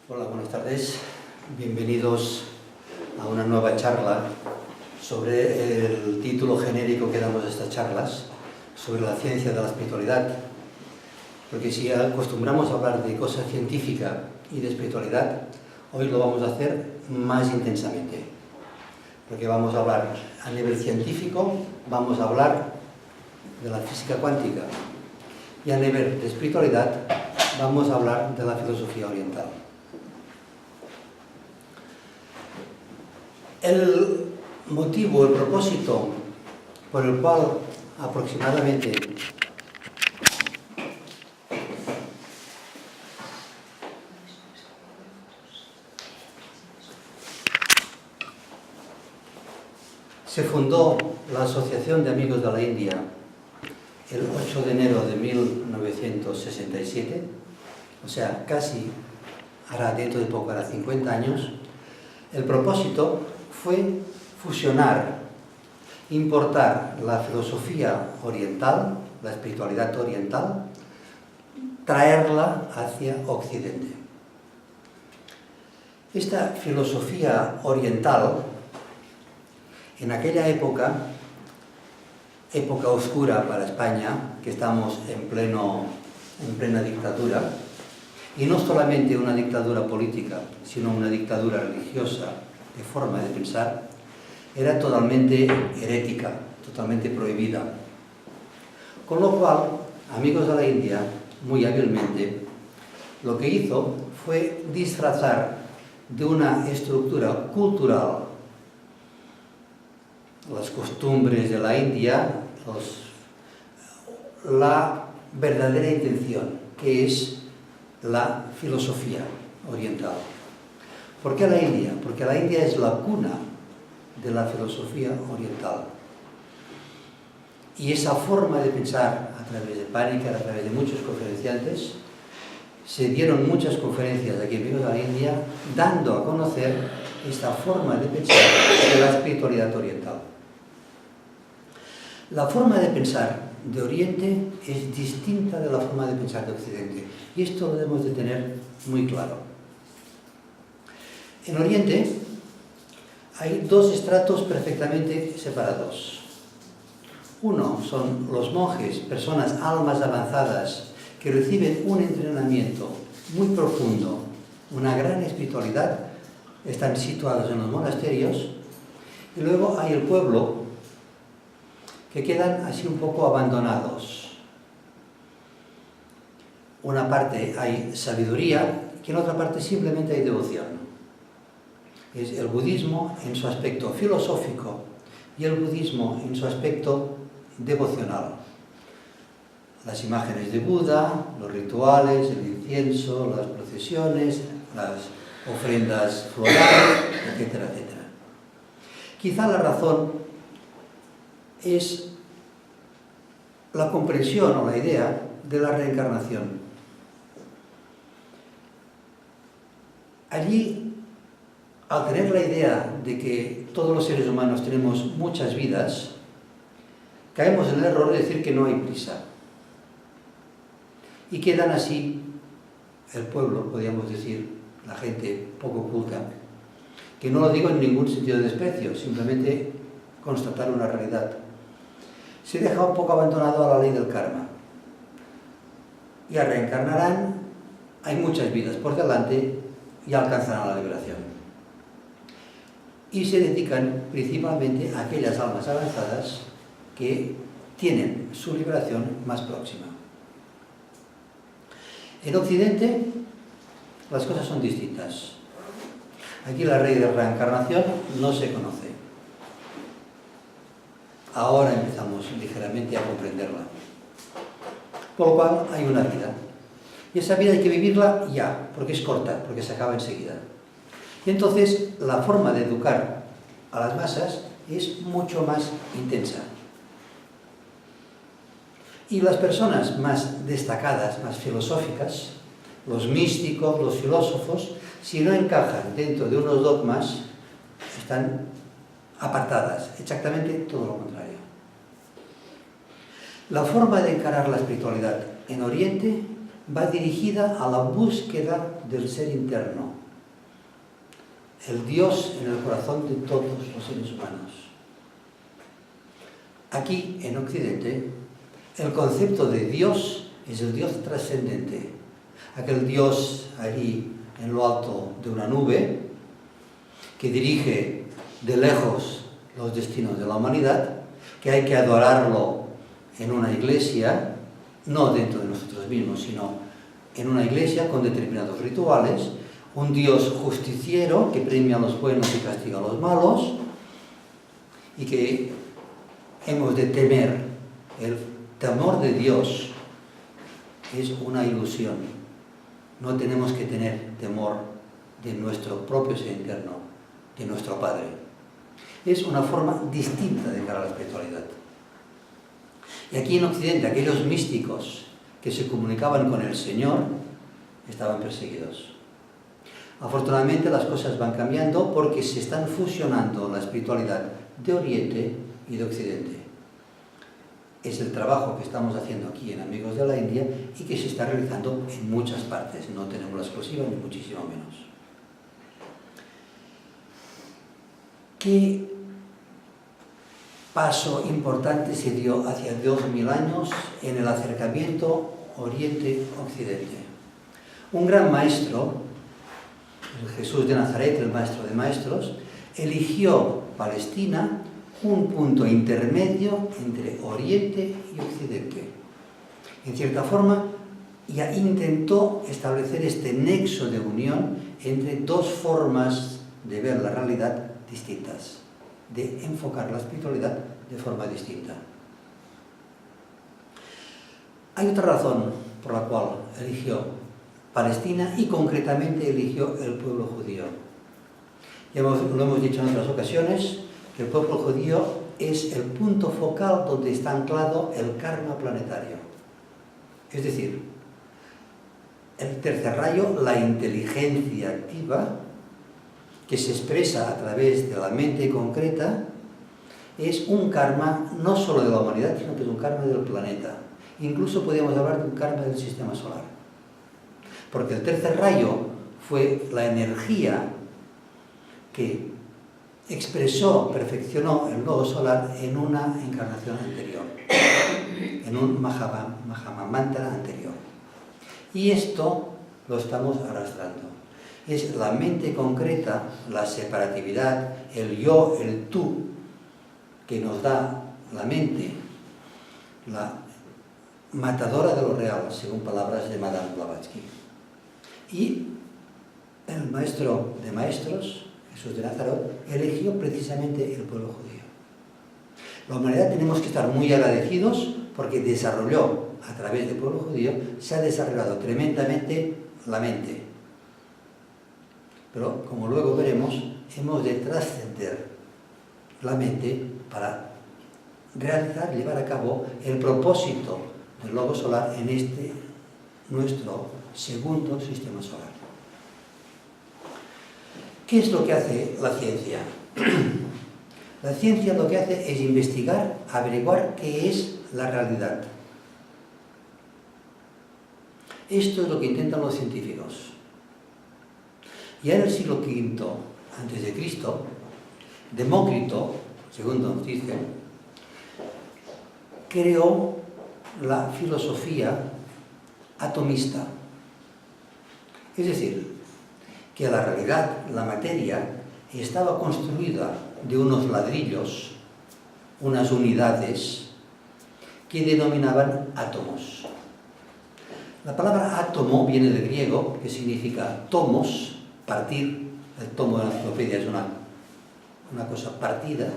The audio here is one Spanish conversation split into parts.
Hola, buenas tardes. Bienvenidos a una nueva charla sobre el título genérico que damos a estas charlas, sobre la ciencia de la espiritualidad. Porque si acostumbramos a hablar de cosa científica y de espiritualidad, hoy lo vamos a hacer más intensamente. Porque vamos a hablar a nivel científico, vamos a hablar de la física cuántica. Y a nivel de espiritualidad, vamos a hablar de la filosofía oriental. El motivo, el propósito por el cual aproximadamente se fundó la Asociación de Amigos de la India el 8 de enero de 1967, o sea, casi, ahora dentro de poco, hará 50 años, el propósito fue fusionar, importar la filosofía oriental, la espiritualidad oriental, traerla hacia Occidente. Esta filosofía oriental, en aquella época oscura para España, que estamos en plena dictadura, y no solamente una dictadura política, sino una dictadura religiosa, de forma de pensar, era totalmente herética, totalmente prohibida. Con lo cual, Amigos de la India, muy hábilmente, lo que hizo fue disfrazar de una estructura cultural las costumbres de la India, la verdadera intención, que es la filosofía oriental. ¿Por qué la India? Porque la India es la cuna de la filosofía oriental. Y esa forma de pensar, a través de Panikkar, a través de muchos conferenciantes, se dieron muchas conferencias aquí en la India, dando a conocer esta forma de pensar de la espiritualidad oriental. La forma de pensar de Oriente es distinta de la forma de pensar de Occidente, y esto lo debemos de tener muy claro. En Oriente hay dos estratos perfectamente separados. Uno son los monjes, personas, almas avanzadas, que reciben un entrenamiento muy profundo, una gran espiritualidad, están situados en los monasterios, y luego hay el pueblo, que quedan así un poco abandonados. Una parte hay sabiduría, que en otra parte simplemente hay devoción. Es el budismo en su aspecto filosófico y el budismo en su aspecto devocional. Las imágenes de Buda, los rituales, el incienso, las procesiones, las ofrendas florales, etcétera, etcétera. Quizá la razón es la comprensión o la idea de la reencarnación. Allí, al tener la idea de que todos los seres humanos tenemos muchas vidas, caemos en el error de decir que no hay prisa. Y quedan así el pueblo, podríamos decir, la gente poco culta, que no lo digo en ningún sentido de desprecio, simplemente constatar una realidad. Se deja un poco abandonado a la ley del karma. Ya reencarnarán, hay muchas vidas por delante y alcanzarán la liberación. Y se dedican principalmente a aquellas almas avanzadas que tienen su liberación más próxima. En Occidente las cosas son distintas. Aquí la ley de reencarnación no se conoce. Ahora empezamos ligeramente a comprenderla. Por lo cual hay una vida. Y esa vida hay que vivirla ya, porque es corta, porque se acaba enseguida. Y entonces la forma de educar a las masas es mucho más intensa. Y las personas más destacadas, más filosóficas, los místicos, los filósofos, si no encajan dentro de unos dogmas, están apartadas, exactamente todo lo contrario. La forma de encarar la espiritualidad en Oriente va dirigida a la búsqueda del ser interno, el Dios en el corazón de todos los seres humanos. Aquí, en Occidente, el concepto de Dios es el Dios trascendente, aquel Dios allí en lo alto de una nube que dirige de lejos los destinos de la humanidad, que hay que adorarlo en una iglesia, no dentro de nosotros mismos, sino en una iglesia con determinados rituales, un Dios justiciero que premia a los buenos y castiga a los malos, y que hemos de temer. El temor de Dios es una ilusión. No tenemos que tener temor de nuestro propio ser interno, de nuestro Padre. Es una forma distinta de cara a la espiritualidad. Y aquí en Occidente, aquellos místicos que se comunicaban con el Señor estaban perseguidos. Afortunadamente las cosas van cambiando porque se están fusionando la espiritualidad de Oriente y de Occidente. Es el trabajo que estamos haciendo aquí en Amigos de la India y que se está realizando en muchas partes. No tenemos la exclusiva ni muchísimo menos. ¿Qué paso importante se dio hacia 2000 años en el acercamiento Oriente-Occidente? Un gran maestro, el Jesús de Nazaret, el maestro de maestros, eligió Palestina, un punto intermedio entre Oriente y Occidente. En cierta forma, ya intentó establecer este nexo de unión entre dos formas de ver la realidad distintas, de enfocar la espiritualidad de forma distinta. Hay otra razón por la cual eligió Palestina y concretamente eligió el pueblo judío. Ya lo hemos dicho en otras ocasiones, que el pueblo judío es el punto focal donde está anclado el karma planetario. Es decir, el tercer rayo, la inteligencia activa, que se expresa a través de la mente concreta, es un karma no solo de la humanidad, sino que es un karma del planeta. Incluso podríamos hablar de un karma del sistema solar. Porque el tercer rayo fue la energía que expresó, perfeccionó el logo solar en una encarnación anterior, en un Mahamantra anterior. Y esto lo estamos arrastrando. Es la mente concreta, la separatividad, el yo, el tú, que nos da la mente, la matadora de lo real, según palabras de Madame Blavatsky. Y el maestro de maestros, Jesús de Nazaret, eligió precisamente el pueblo judío. La humanidad tenemos que estar muy agradecidos porque desarrolló, a través del pueblo judío, se ha desarrollado tremendamente la mente. Pero, como luego veremos, hemos de trascender la mente para realizar, llevar a cabo el propósito del logo solar en este, nuestro segundo sistema solar. ¿Qué es lo que hace la ciencia? La ciencia lo que hace es investigar, averiguar qué es la realidad. Esto es lo que intentan los científicos. Ya en el siglo V a.C., Demócrito, según nos dicen, creó la filosofía atomista. Es decir, que la realidad, la materia, estaba construida de unos ladrillos, unas unidades que denominaban átomos. La palabra átomo viene del griego, que significa tomos, partir. El tomo de la enciclopedia es una cosa partida.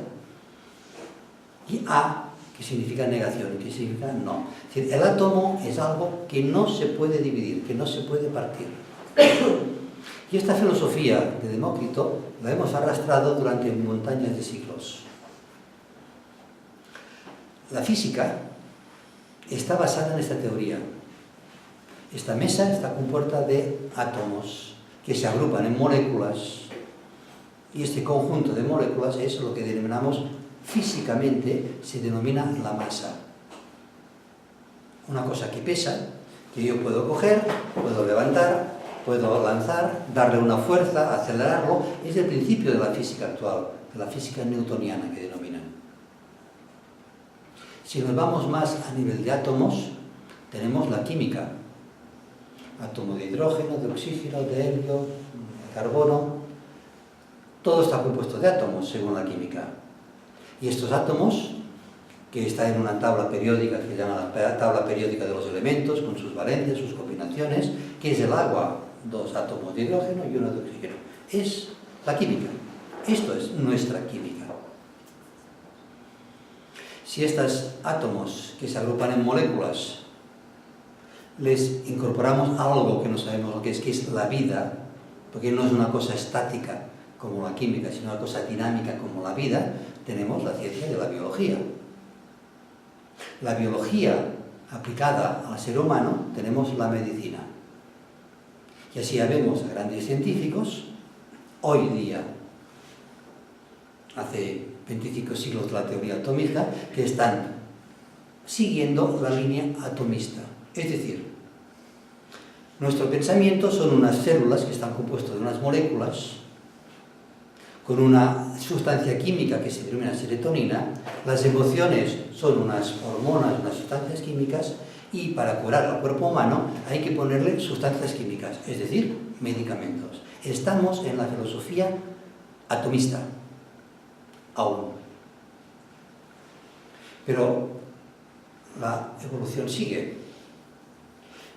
Y a, que significa negación, que significa no. Es decir, el átomo es algo que no se puede dividir, que no se puede partir. Y esta filosofía de Demócrito la hemos arrastrado durante montañas de siglos. La física está basada en esta teoría. Esta mesa está compuesta de átomos que se agrupan en moléculas, y este conjunto de moléculas es lo que denominamos físicamente, se denomina la masa. Una cosa que pesa, que yo puedo coger, puedo levantar, puedo lanzar, darle una fuerza, acelerarlo. Es el principio de la física actual, de la física newtoniana que denominan. Si nos vamos más a nivel de átomos, tenemos la química. Átomo de hidrógeno, de oxígeno, de helio, de carbono. Todo está compuesto de átomos, según la química. Y estos átomos, que están en una tabla periódica que se llama la tabla periódica de los elementos, con sus valencias, sus combinaciones, que es el agua, 2 átomos de hidrógeno y 1 de oxígeno. Es la química. Esto es nuestra química. Si estos átomos que se agrupan en moléculas les incorporamos algo que no sabemos lo que es la vida, porque no es una cosa estática como la química, sino una cosa dinámica como la vida, tenemos la ciencia de la biología. La biología aplicada al ser humano, tenemos la medicina. Y así ya vemos a grandes científicos, hoy día, hace 25 siglos de la teoría atómica, que están siguiendo la línea atomista. Es decir, nuestro pensamiento son unas células que están compuestas de unas moléculas con una sustancia química que se denomina serotonina. Las emociones son unas hormonas, unas sustancias químicas, y para curar al cuerpo humano hay que ponerle sustancias químicas, es decir, medicamentos. Estamos en la filosofía atomista, aún. Pero la evolución sigue.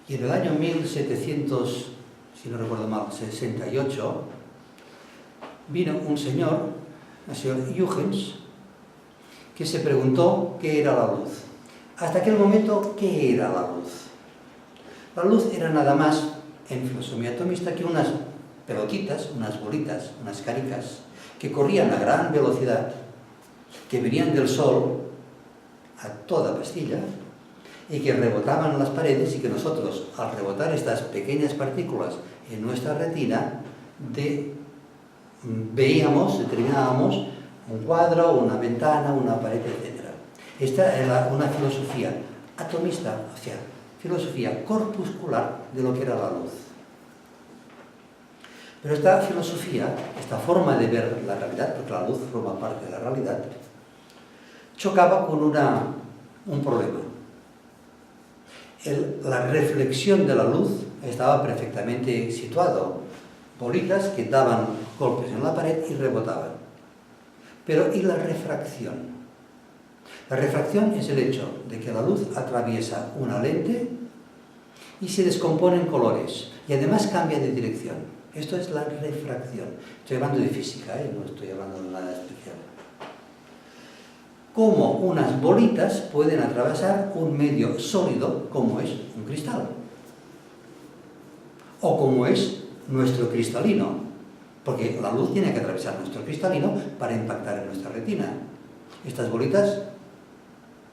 Y en el año 1700, si no recuerdo mal, 68, vino un señor, el señor Huygens, que se preguntó qué era la luz. Hasta aquel momento, ¿qué era la luz? La luz era nada más, en filosofía atomista, que unas pelotitas, unas bolitas, unas caricas, que corrían a gran velocidad, que venían del Sol a toda pastilla, y que rebotaban en las paredes, y que nosotros, al rebotar estas pequeñas partículas en nuestra retina, veíamos, determinábamos un cuadro, una ventana, una pared, etc. Esta era una filosofía atomista, o sea, filosofía corpuscular de lo que era la luz. Pero esta filosofía, esta forma de ver la realidad, porque la luz forma parte de la realidad, chocaba con un problema. La reflexión de la luz estaba perfectamente situado. Bolitas que daban golpes en la pared y rebotaban. Pero ¿y la refracción? La refracción es el hecho de que la luz atraviesa una lente y se descompone en colores y además cambia de dirección. Esto es la refracción. Estoy hablando de física, no estoy hablando de nada especial. Cómo unas bolitas pueden atravesar un medio sólido como es un cristal. O como es nuestro cristalino. Porque la luz tiene que atravesar nuestro cristalino para impactar en nuestra retina. Estas bolitas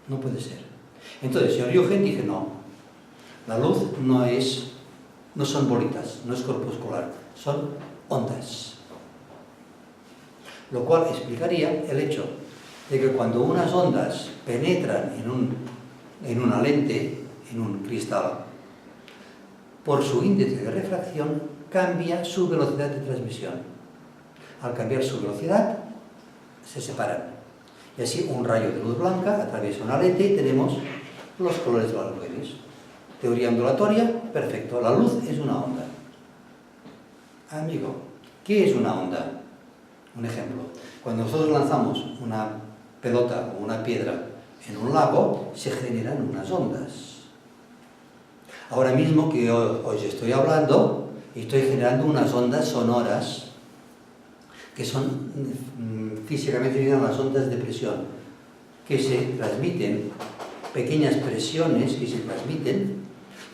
no puede ser. Entonces, el señor Huygens dije, no. La luz no son bolitas, no es corpuscular, son ondas. Lo cual explicaría el hecho de que cuando unas ondas penetran en una lente, en un cristal, por su índice de refracción, cambia su velocidad de transmisión. Al cambiar su velocidad, se separan. Y así un rayo de luz blanca atraviesa una lente y tenemos los colores de los arcoíris. Teoría ondulatoria, perfecto. La luz es una onda. Amigo, ¿qué es una onda? Un ejemplo. Cuando nosotros lanzamos una pelota o una piedra en un lago, se generan unas ondas. Ahora mismo que os estoy hablando, estoy generando unas ondas sonoras que son físicamente las ondas de presión, que se transmiten, pequeñas presiones que se transmiten,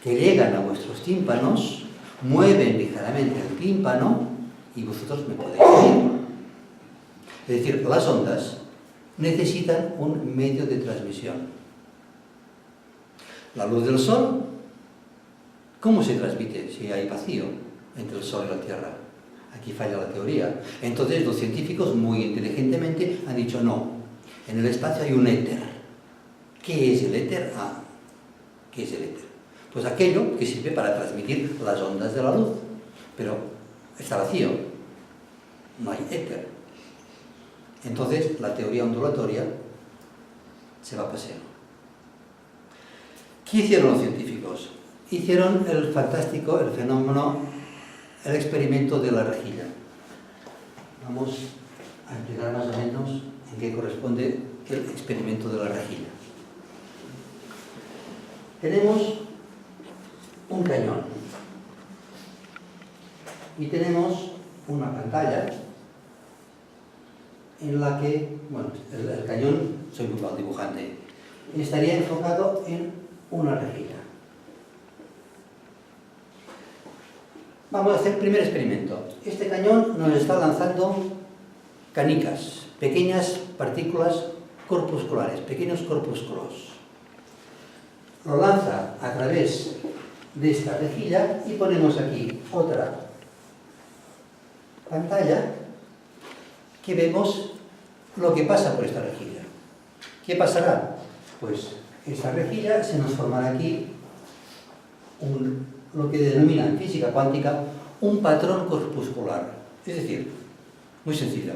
que llegan a vuestros tímpanos, mueven ligeramente el tímpano y vosotros me podéis oír. Es decir, las ondas necesitan un medio de transmisión. La luz del sol, ¿cómo se transmite si hay vacío entre el sol y la tierra? Aquí falla la teoría. Entonces los científicos muy inteligentemente han dicho no, en el espacio hay un éter. ¿Qué es el éter? ¿Qué es el éter? Pues aquello que sirve para transmitir las ondas de la luz, pero está vacío, no hay éter. Entonces la teoría ondulatoria se va a paseo. ¿Qué hicieron los científicos? Hicieron el fantástico, el fenómeno, el experimento de la rejilla. Vamos a explicar más o menos en qué corresponde el experimento de la rejilla. Tenemos un cañón y tenemos una pantalla en la que, bueno, el cañón, soy muy mal dibujante, estaría enfocado en una rejilla. Vamos a hacer el primer experimento. Este cañón nos está lanzando canicas, pequeñas partículas corpusculares, pequeños corpúsculos. Lo lanza a través de esta rejilla y ponemos aquí otra pantalla que vemos lo que pasa por esta rejilla. ¿Qué pasará? Pues esta rejilla se nos formará aquí lo que denominan en física cuántica un patrón corpuscular. Es decir, muy sencillo.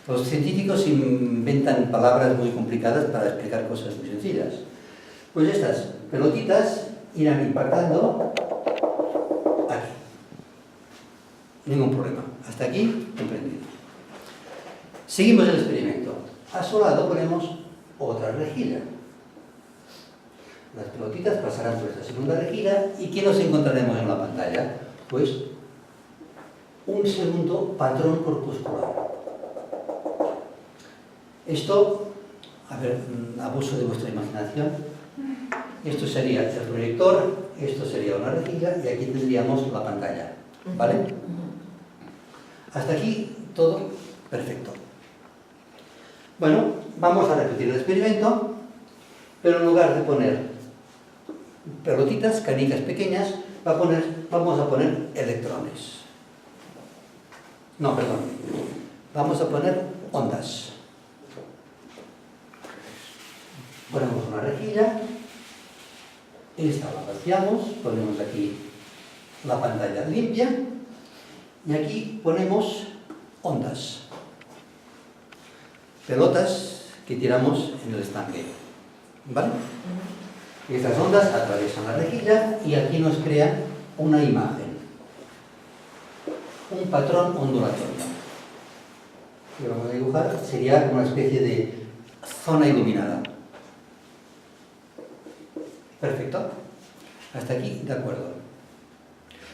Los científicos inventan palabras muy complicadas para explicar cosas muy sencillas. Pues estas pelotitas irán impactando aquí. Ningún problema. Hasta aquí, comprendido. Seguimos el experimento. A su lado ponemos otra rejilla. Las pelotitas pasarán por esta segunda rejilla y ¿qué nos encontraremos en la pantalla? Pues un segundo patrón corpuscular. Esto, a ver, abuso de vuestra imaginación, esto sería el proyector, esto sería una rejilla y aquí tendríamos la pantalla, ¿vale? Hasta aquí todo perfecto. Bueno, vamos a repetir el experimento, pero en lugar de poner pelotitas, canicas pequeñas, vamos a poner electrones. No, perdón. Vamos a poner ondas. Ponemos una rejilla, esta la vaciamos, ponemos aquí la pantalla limpia y aquí ponemos ondas. Pelotas que tiramos en el estanque. ¿Vale? Estas ondas atraviesan la rejilla y aquí nos crean una imagen, un patrón ondulatorio. Que vamos a dibujar, sería una especie de zona iluminada. Perfecto. Hasta aquí, de acuerdo.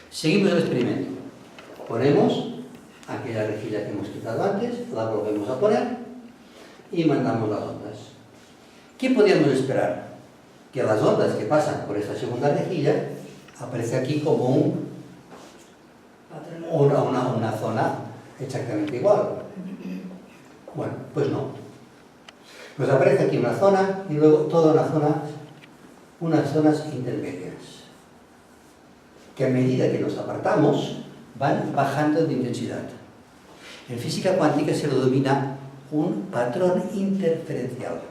Seguimos el experimento. Ponemos aquella rejilla que hemos quitado antes, la volvemos a poner y mandamos las ondas. ¿Qué podríamos esperar? Que las ondas que pasan por esta segunda rejilla aparece aquí como una zona exactamente igual. Bueno, pues no. Nos aparece aquí una zona y luego toda una zona, unas zonas intermedias, que a medida que nos apartamos van bajando de intensidad. En física cuántica se lo denomina un patrón interferencial.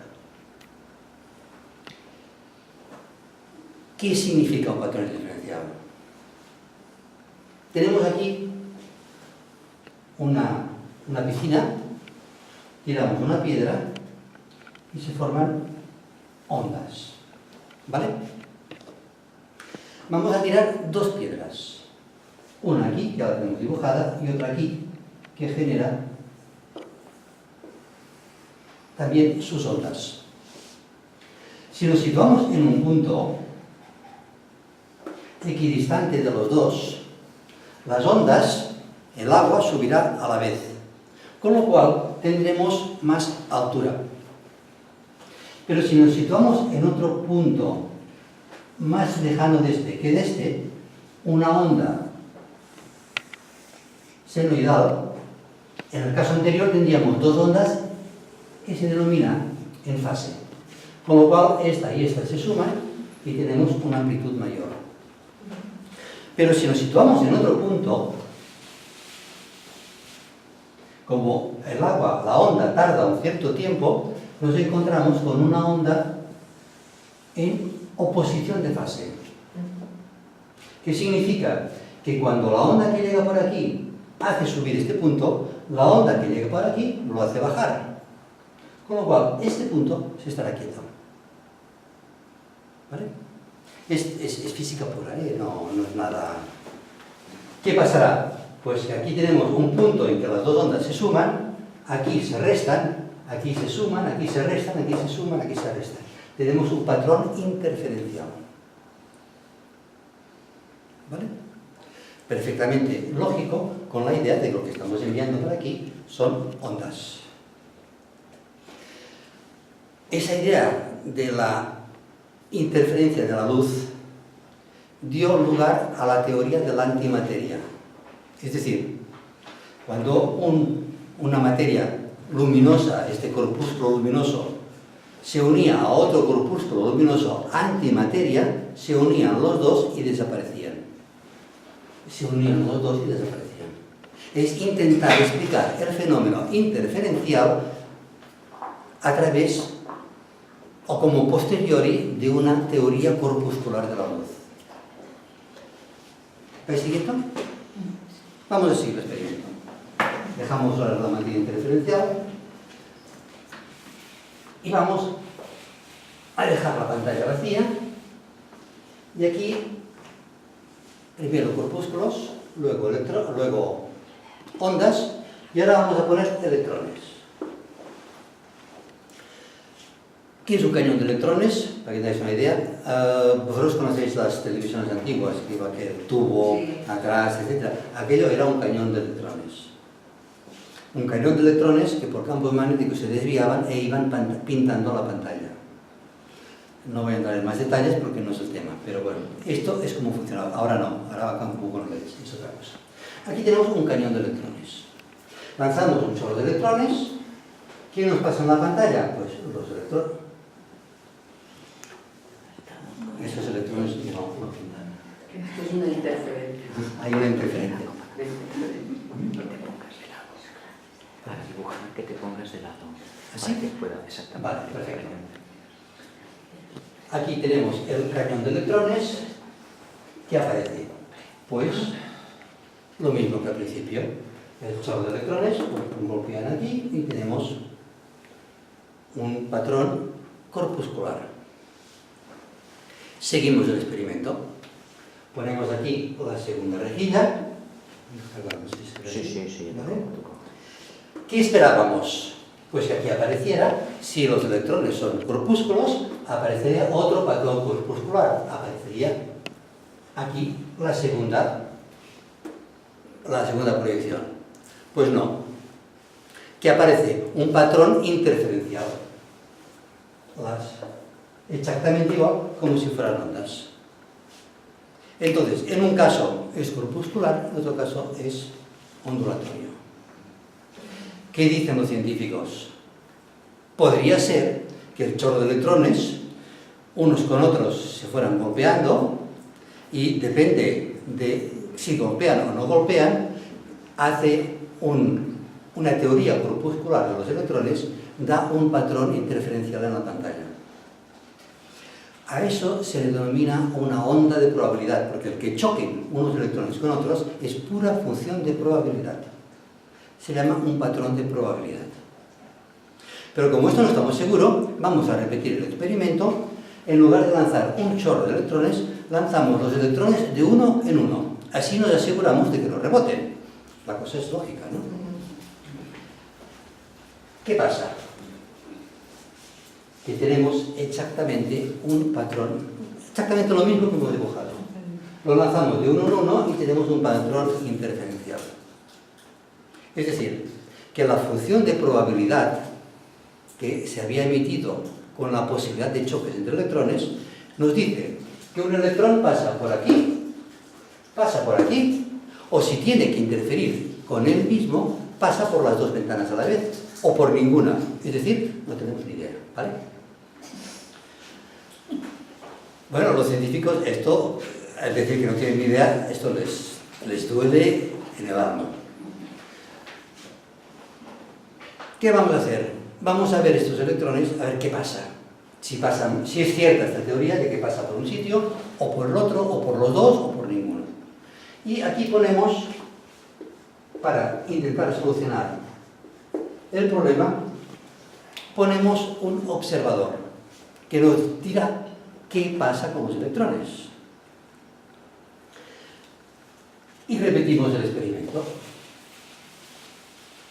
¿Qué significa un patrón interferencial? Tenemos aquí una piscina, tiramos una piedra y se forman ondas. ¿Vale? Vamos a tirar dos piedras. Una aquí, que ya la tenemos dibujada, y otra aquí, que genera también sus ondas. Si nos situamos en un punto equidistante de los dos, las ondas, el agua subirá a la vez, con lo cual tendremos más altura. Pero si nos situamos en otro punto más lejano de este que de este, una onda senoidal, en el caso anterior tendríamos dos ondas que se denominan en fase, con lo cual esta y esta se suman y tenemos una amplitud mayor. Pero si nos situamos en otro punto, como el agua, la onda tarda un cierto tiempo, nos encontramos con una onda en oposición de fase. ¿Qué significa? Que cuando la onda que llega por aquí hace subir este punto, la onda que llega por aquí lo hace bajar. Con lo cual, este punto se estará quieto. ¿Vale? Es física pura, no es nada... ¿Qué pasará? Pues que aquí tenemos un punto en que las dos ondas se suman, aquí se restan, aquí se suman, aquí se restan, aquí se suman, aquí se restan. Tenemos un patrón interferencial. ¿Vale? Perfectamente lógico, con la idea de que lo que estamos enviando por aquí son ondas. Esa idea de la interferencia de la luz dio lugar a la teoría de la antimateria. Es decir, cuando una materia luminosa, este corpúsculo luminoso, se unía a otro corpúsculo luminoso antimateria, se unían los dos y desaparecían. Se unían los dos y desaparecían. Es intentar explicar el fenómeno interferencial a través o como posteriori de una teoría corpuscular de la luz. ¿Vais siguiendo? Vamos a seguir el experimento. Dejamos ahora la materia interferencial y vamos a dejar la pantalla vacía. Y aquí, primero corpúsculos, luego ondas, y ahora vamos a poner electrones. ¿Qué es un cañón de electrones? Para que tengáis una idea, vosotros conocéis las televisiones antiguas, que iba aquel tubo atrás, etc. Aquello era un cañón de electrones. Un cañón de electrones que por campos magnéticos se desviaban e iban pintando la pantalla. No voy a entrar en más detalles porque no es el tema, pero bueno, esto es como funcionaba. Ahora no, ahora va campo con LEDs, es otra cosa. Aquí tenemos un cañón de electrones. Lanzamos un chorro de electrones. ¿Qué nos pasa en la pantalla? Pues los electrones. Esos electrones no pintan. Es una interferencia. Hay una interferencia. Para dibujar que te pongas de lado. ¿Así? Para que pueda exactamente. Vale, perfecto. Aquí tenemos el cañón de electrones. ¿Qué aparece? Pues lo mismo que al principio. El chorro de electrones golpean aquí y tenemos un patrón corpuscular. Seguimos el experimento. Ponemos aquí la segunda rejilla. Sí. ¿Vale? ¿Qué esperábamos? Pues que aquí apareciera, si los electrones son corpúsculos, aparecería otro patrón corpuscular. Aparecería aquí la segunda proyección. Pues no. ¿Qué aparece? Un patrón interferencial. Exactamente igual como si fueran ondas. Entonces, en un caso es corpuscular, en otro caso es ondulatorio. ¿Qué dicen los científicos? Podría ser que el chorro de electrones, unos con otros, se fueran golpeando y depende de si golpean o no golpean, hace una teoría corpuscular de los electrones, da un patrón interferencial en la pantalla. A eso se le denomina una onda de probabilidad, porque el que choquen unos electrones con otros es pura función de probabilidad. Se llama un patrón de probabilidad. Pero como esto no estamos seguros, vamos a repetir el experimento. En lugar de lanzar un chorro de electrones, lanzamos los electrones de uno en uno. Así nos aseguramos de que no reboten. La cosa es lógica, ¿no? ¿Qué pasa? Que tenemos exactamente un patrón, exactamente lo mismo que hemos dibujado. Lo lanzamos de uno en uno y tenemos un patrón interferencial. Es decir, que la función de probabilidad que se había emitido con la posibilidad de choques entre electrones nos dice que un electrón pasa por aquí, o si tiene que interferir con él mismo, pasa por las dos ventanas a la vez, o por ninguna. Es decir, no tenemos ni idea, ¿vale? Bueno, los científicos, esto, es decir, que no tienen ni idea, esto les duele en el alma. ¿Qué vamos a hacer? Vamos a ver estos electrones, a ver qué pasa. Si es cierta esta teoría de que pasa por un sitio, o por el otro, o por los dos, o por ninguno. Y aquí ponemos, para intentar solucionar el problema, ponemos un observador que nos dirá qué pasa con los electrones. Y repetimos el experimento.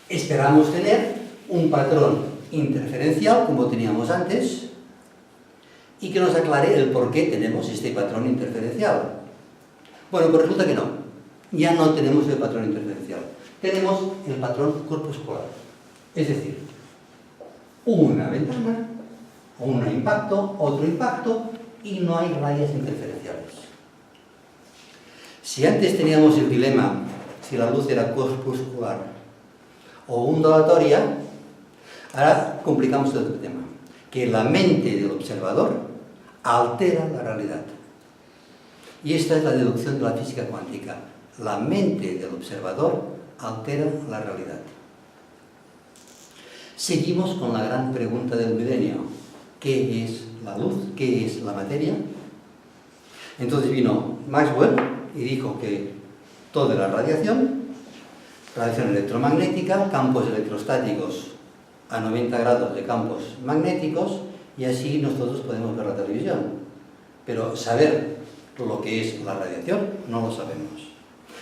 Esperamos tener un patrón interferencial, como teníamos antes, y que nos aclare el por qué tenemos este patrón interferencial. Bueno, pues resulta que no. Ya no tenemos el patrón interferencial. Tenemos el patrón corpuscular. Es decir, una ventana, un impacto, otro impacto, y no hay rayas interferenciales. Si antes teníamos el dilema si la luz era corpuscular o ondulatoria, ahora complicamos el tema. Que la mente del observador altera la realidad. Y esta es la deducción de la física cuántica. La mente del observador altera la realidad. Seguimos con la gran pregunta del milenio. ¿Qué es la luz? ¿Qué es la materia? Entonces vino Maxwell y dijo que toda la radiación electromagnética, campos electrostáticos a 90 grados de campos magnéticos, y así nosotros podemos ver la televisión. Pero saber lo que es la radiación no lo sabemos.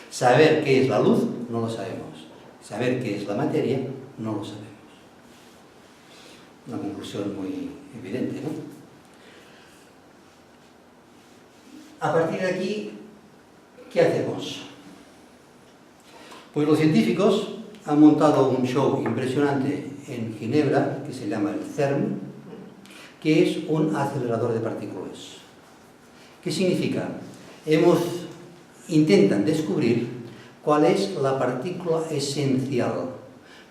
Saber qué es la luz no lo sabemos. Saber qué es la materia no lo sabemos. Una conclusión muy evidente, ¿no? A partir de aquí, ¿qué hacemos? Pues los científicos han montado un show impresionante en Ginebra, que se llama el CERN, que es un acelerador de partículas. ¿Qué significa? Intentan descubrir cuál es la partícula esencial,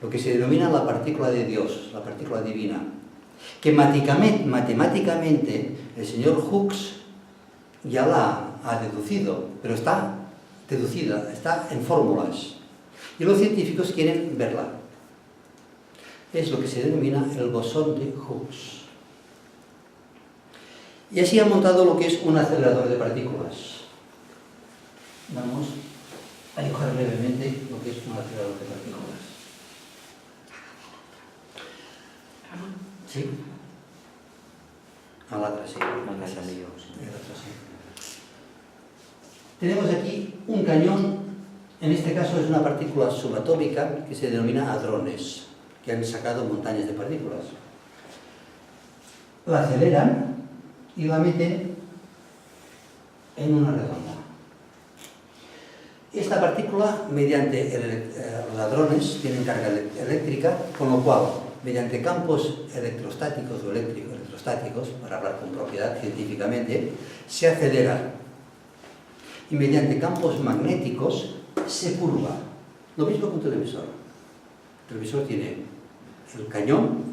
lo que se denomina la partícula de Dios, la partícula divina, que matemáticamente el señor Hooke ya la ha deducido, pero está deducida, está en fórmulas. Y los científicos quieren verla. Es lo que se denomina el bosón de Hooke. Y así han montado lo que es un acelerador de partículas. Vamos a dibujar brevemente lo que es un acelerador de partículas. ¿Sí? A la otra sí. Tenemos aquí un cañón, en este caso es una partícula subatómica que se denomina hadrones, que han sacado montañas de partículas. La aceleran y la meten en una redonda. Esta partícula, mediante los hadrones, tienen carga eléctrica, con lo cual, mediante campos electrostáticos o electrostáticos, para hablar con propiedad científicamente, se acelera. Y mediante campos magnéticos se curva. Lo mismo que un televisor. El televisor tiene el cañón,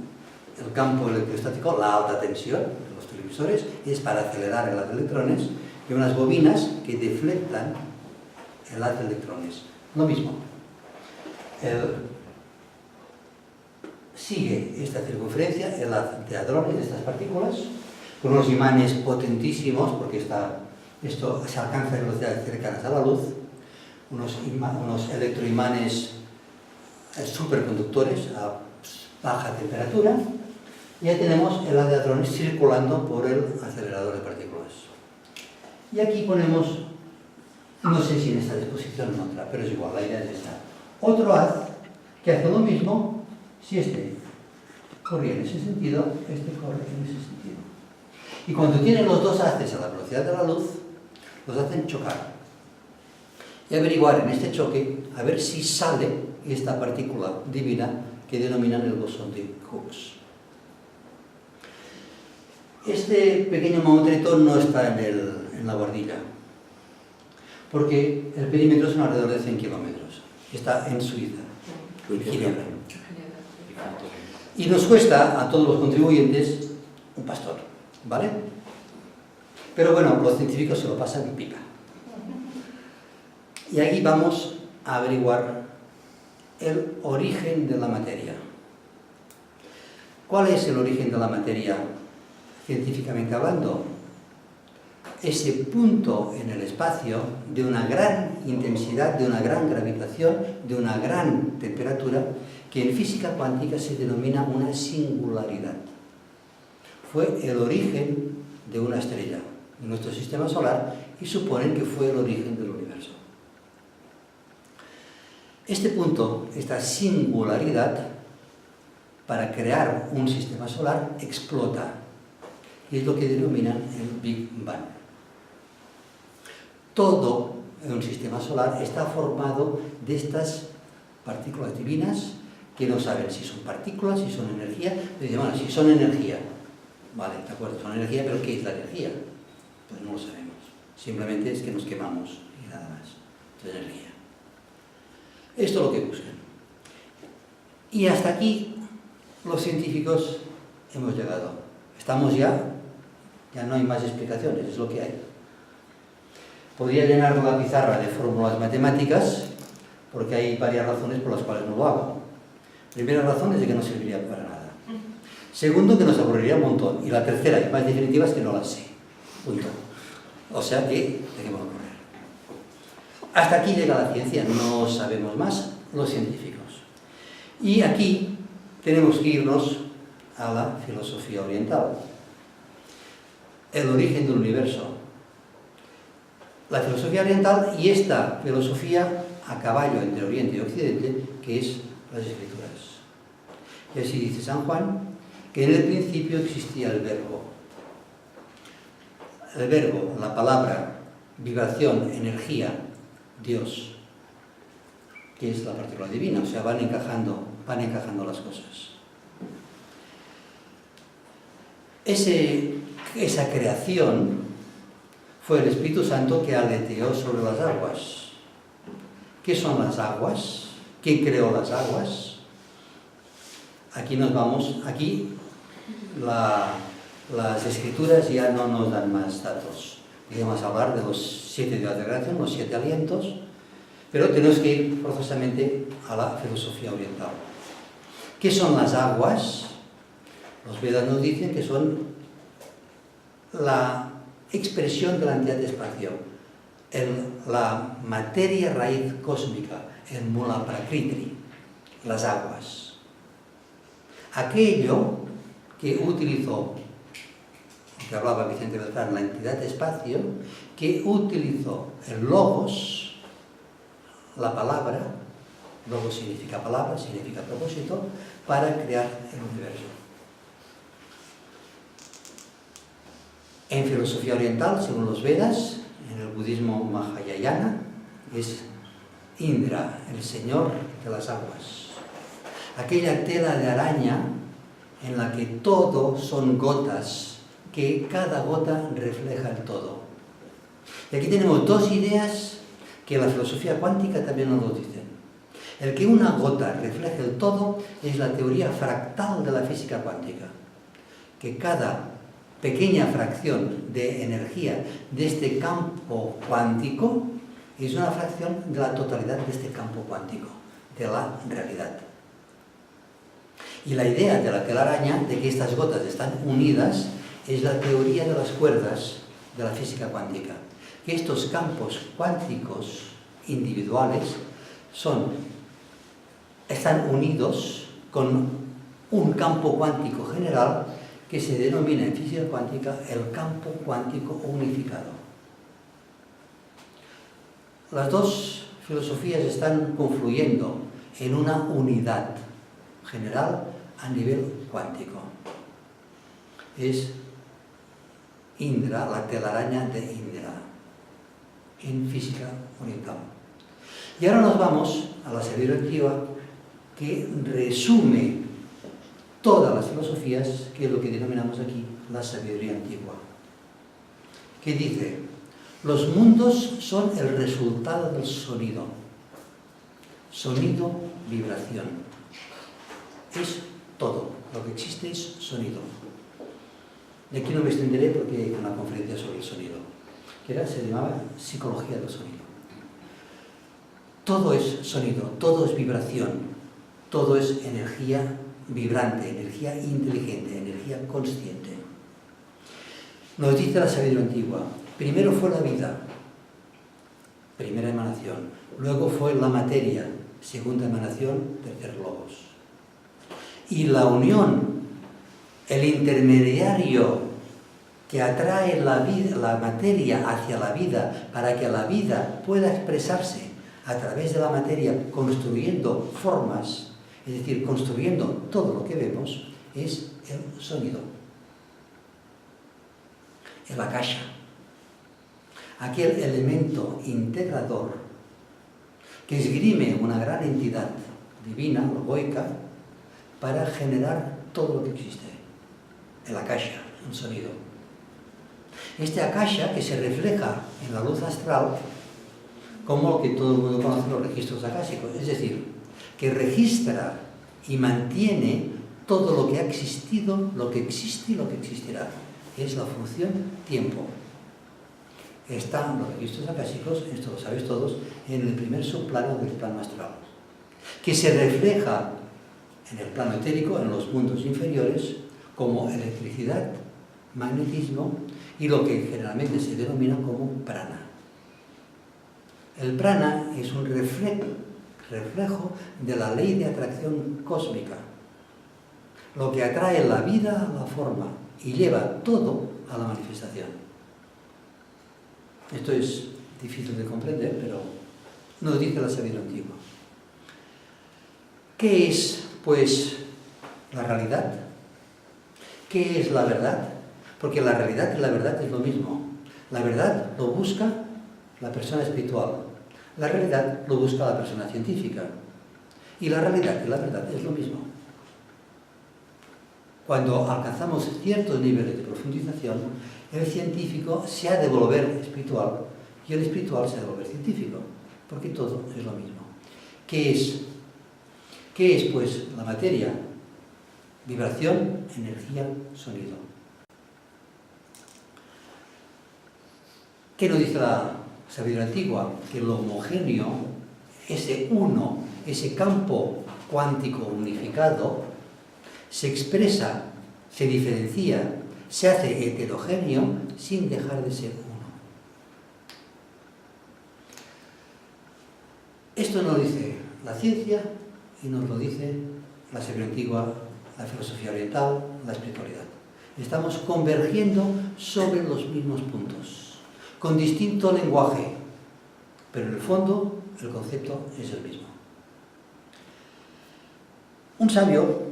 el campo electrostático, la alta tensión de los televisores, es para acelerar el haz de electrones, y unas bobinas que deflectan el haz de electrones. Lo mismo. Sigue esta circunferencia, el haz de hadrones, de estas partículas, con unos imanes potentísimos, porque esto se alcanza a velocidades cercanas a la luz, unos electroimanes superconductores a baja temperatura, y ya tenemos el haz de hadrones circulando por el acelerador de partículas. Y aquí ponemos, no sé si en esta disposición o en otra, pero es igual, la idea es esta. Otro haz que hace lo mismo, si este corría en ese sentido, este corre en ese sentido. Y cuando tienen los dos haces a la velocidad de la luz, los hacen chocar. Y averiguar en este choque, a ver si sale esta partícula divina que denominan el bosón de Hooke. Este pequeño mamotreto no está en la guardilla, porque el perímetro son alrededor de 100 kilómetros. Está en Suiza, en Ginebra. Y nos cuesta a todos los contribuyentes un pastor, ¿vale? Pero bueno, los científicos se lo pasan en pipa. Y aquí vamos a averiguar el origen de la materia. ¿Cuál es el origen de la materia científicamente hablando, ese punto en el espacio de una gran intensidad, de una gran gravitación, de una gran temperatura, que en física cuántica se denomina una singularidad. Fue el origen de una estrella en nuestro sistema solar y suponen que fue el origen del universo. Este punto, esta singularidad, para crear un sistema solar, explota. Y es lo que denominan el Big Bang. Todo en un sistema solar está formado de estas partículas divinas que no saben si son partículas, si son energía. Dicen, bueno, si son energía, vale, de acuerdo, son energía, pero ¿qué es la energía? Pues no lo sabemos. Simplemente es que nos quemamos y nada más. Es energía. Esto es lo que buscan. Y hasta aquí los científicos hemos llegado. Estamos ya no hay más explicaciones, es lo que hay. Podría llenar la pizarra de fórmulas matemáticas, porque hay varias razones por las cuales no lo hago. Primera razón es de que no serviría para nada. Segundo, que nos aburriría un montón. Y la tercera, y más definitiva, es que no las sé. Punto. O sea que dejemos correr. Hasta aquí llega la ciencia, no sabemos más los científicos. Y aquí tenemos que irnos a la filosofía oriental. El origen del universo. La filosofía oriental y esta filosofía a caballo entre Oriente y Occidente, que es las Escrituras. Y así dice San Juan, que en el principio existía el verbo. El verbo, la palabra, vibración, energía, Dios, que es la partícula divina, o sea, van encajando las cosas. Esa creación fue el Espíritu Santo que aleteó sobre las aguas. ¿Qué son las aguas? ¿Quién creó las aguas? Aquí nos vamos, aquí las Escrituras ya no nos dan más datos. Podemos hablar de los 7 días de creación, los 7 alientos, pero tenemos que ir forzosamente a la filosofía oriental. ¿Qué son las aguas? Los Vedas nos dicen que son la expresión de la entidad de espacio, la materia raíz cósmica, el Mula Prakriti, las aguas. Aquello que utilizó, que hablaba Vicente Beltrán, la entidad de espacio, que utilizó el logos, la palabra, logos significa palabra, significa propósito, para crear el universo. En filosofía oriental, según los Vedas, en el budismo Mahayana, es Indra, el señor de las aguas. Aquella tela de araña en la que todo son gotas, que cada gota refleja el todo. Y aquí tenemos dos ideas que la filosofía cuántica también nos lo dicen. El que una gota refleje el todo es la teoría fractal de la física cuántica, que cada pequeña fracción de energía de este campo cuántico es una fracción de la totalidad de este campo cuántico, de la realidad. Y la idea de la telaraña, de que estas gotas están unidas, es la teoría de las cuerdas de la física cuántica, que estos campos cuánticos individuales están unidos con un campo cuántico general que se denomina en física cuántica el campo cuántico unificado. Las dos filosofías están confluyendo en una unidad general a nivel cuántico. Es Indra, la telaraña de Indra, en física oriental. Y ahora nos vamos a la sabiduría antigua, que resume todas las filosofías, que es lo que denominamos aquí la sabiduría antigua, que dice: los mundos son el resultado del sonido. Sonido, vibración. Es todo. Lo que existe es sonido. De aquí no me extenderé porque hay una conferencia sobre el sonido, que se llamaba Psicología del Sonido. Todo es sonido, todo es vibración, todo es energía vibrante, energía inteligente, energía consciente. Nos dice la sabiduría antigua, primero fue la vida, primera emanación, luego fue la materia, segunda emanación, tercer logos. Y la unión, el intermediario que atrae la vida, la materia hacia la vida, para que la vida pueda expresarse a través de la materia, construyendo formas, es decir, construyendo todo lo que vemos, es el sonido, el akasha, aquel elemento integrador que esgrime una gran entidad divina, logoica, para generar todo lo que existe, el akasha, un sonido. Este akasha que se refleja en la luz astral, como lo que todo el mundo conoce, los registros akáshicos, es decir, que registra y mantiene todo lo que ha existido, lo que existe y lo que existirá. Es la función tiempo. Están los registros akáshicos, esto lo sabéis todos, en el primer subplano del plano astral, que se refleja en el plano etérico, en los mundos inferiores, como electricidad, magnetismo y lo que generalmente se denomina como prana. El prana es un reflejo de la ley de atracción cósmica, lo que atrae la vida a la forma y lleva todo a la manifestación. Esto es difícil de comprender, pero nos dice la sabiduría antigua. ¿Qué es, pues, la realidad? ¿Qué es la verdad? Porque la realidad y la verdad es lo mismo. La verdad lo busca la persona espiritual. La realidad lo busca la persona científica. Y la realidad y la verdad es lo mismo. Cuando alcanzamos ciertos niveles de profundización, el científico se ha de volver espiritual y el espiritual se ha de volver científico, porque todo es lo mismo. ¿Qué es? ¿Qué es, pues, la materia? Vibración, energía, sonido. ¿Qué nos dice la sabiduría antigua? Que lo homogéneo, ese uno, ese campo cuántico unificado, se expresa, se diferencia, se hace heterogéneo sin dejar de ser uno. Esto nos lo dice la ciencia y nos lo dice la sabiduría antigua, la filosofía oriental, la espiritualidad. Estamos convergiendo sobre los mismos puntos, con distinto lenguaje, pero en el fondo el concepto es el mismo. Un sabio,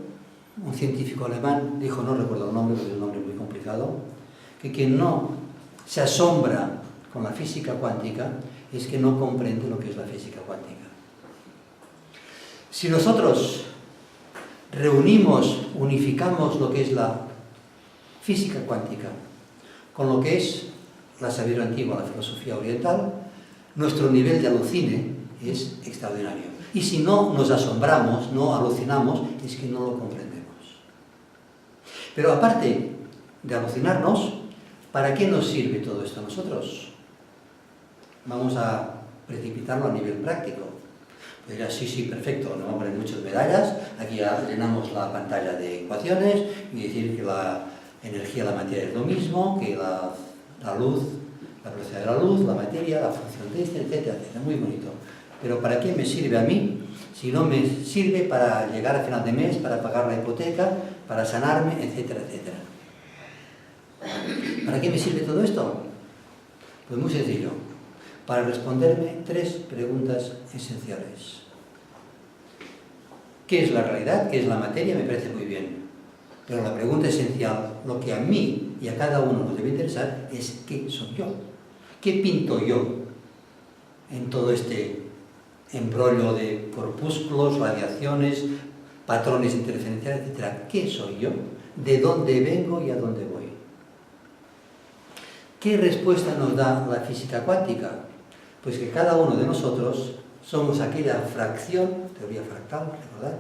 un científico alemán, dijo, no recuerdo el nombre porque es un nombre muy complicado, que quien no se asombra con la física cuántica es que no comprende lo que es la física cuántica. Si nosotros reunimos, unificamos lo que es la física cuántica con lo que es la sabiduría antigua, la filosofía oriental, nuestro nivel de alucine es extraordinario. Y si no nos asombramos, no alucinamos, es que no lo comprendemos. Pero aparte de alucinarnos, ¿para qué nos sirve todo esto a nosotros? Vamos a precipitarlo a nivel práctico. Pues dirás, sí, perfecto, no vamos a poner muchas medallas, aquí ya llenamos la pantalla de ecuaciones y decir que la energía y la materia es lo mismo, que la luz, la velocidad de la luz, la materia, la función de este, etcétera, etcétera. Muy bonito. Pero ¿para qué me sirve a mí? Si no me sirve para llegar a final de mes, para pagar la hipoteca, para sanarme, etcétera, etcétera. ¿Para qué me sirve todo esto? Pues muy sencillo. Para responderme 3 preguntas esenciales. ¿Qué es la realidad? ¿Qué es la materia? Me parece muy bien. Pero la pregunta esencial, lo que a mí y a cada uno nos debe interesar, es ¿qué soy yo? ¿Qué pinto yo en todo este embrollo de corpúsculos, radiaciones, patrones interferenciales, etcétera? ¿Qué soy yo? ¿De dónde vengo y a dónde voy? ¿Qué respuesta nos da la física cuántica? Pues que cada uno de nosotros somos aquella fracción, teoría fractal, ¿recordad?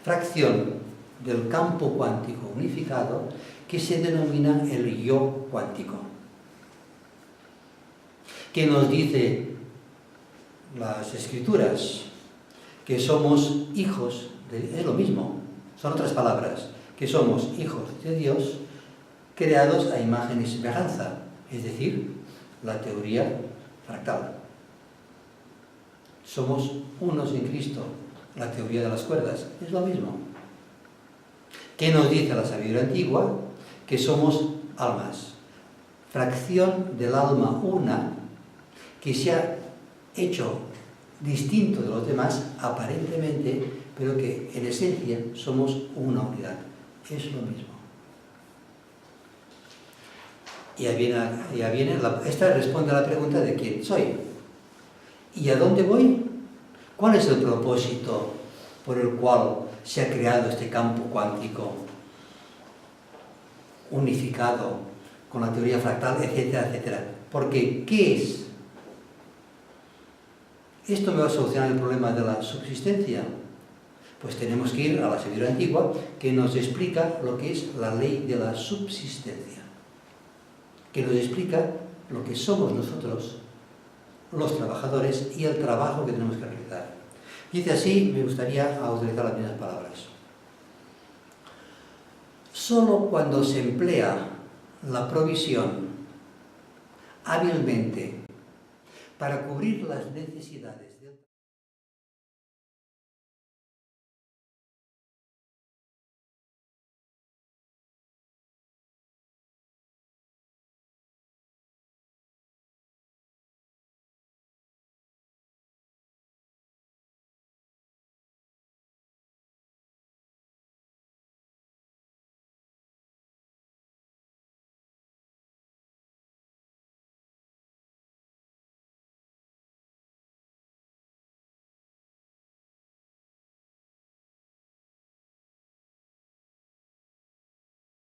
Fracción del campo cuántico unificado que se denomina el yo cuántico. Que nos dice las escrituras que somos hijos, es lo mismo, son otras palabras, que somos hijos de Dios creados a imagen y semejanza, es decir, la teoría fractal. Somos unos en Cristo, la teoría de las cuerdas, es lo mismo. ¿Qué nos dice la sabiduría antigua? Que somos almas, fracción del alma una, que se ha hecho distinto de los demás aparentemente, pero que en esencia somos una unidad. Es lo mismo. Esta responde a la pregunta de quién soy. ¿Y a dónde voy? ¿Cuál es el propósito por el cual se ha creado este campo cuántico unificado con la teoría fractal, etcétera, etcétera? Porque, ¿qué es? ¿Esto me va a solucionar el problema de la subsistencia? Pues tenemos que ir a la sabiduría antigua, que nos explica lo que es la ley de la subsistencia, que nos explica lo que somos nosotros, los trabajadores, y el trabajo que tenemos que realizar. Dice así, me gustaría utilizar las mismas palabras. Solo cuando se emplea la provisión hábilmente para cubrir las necesidades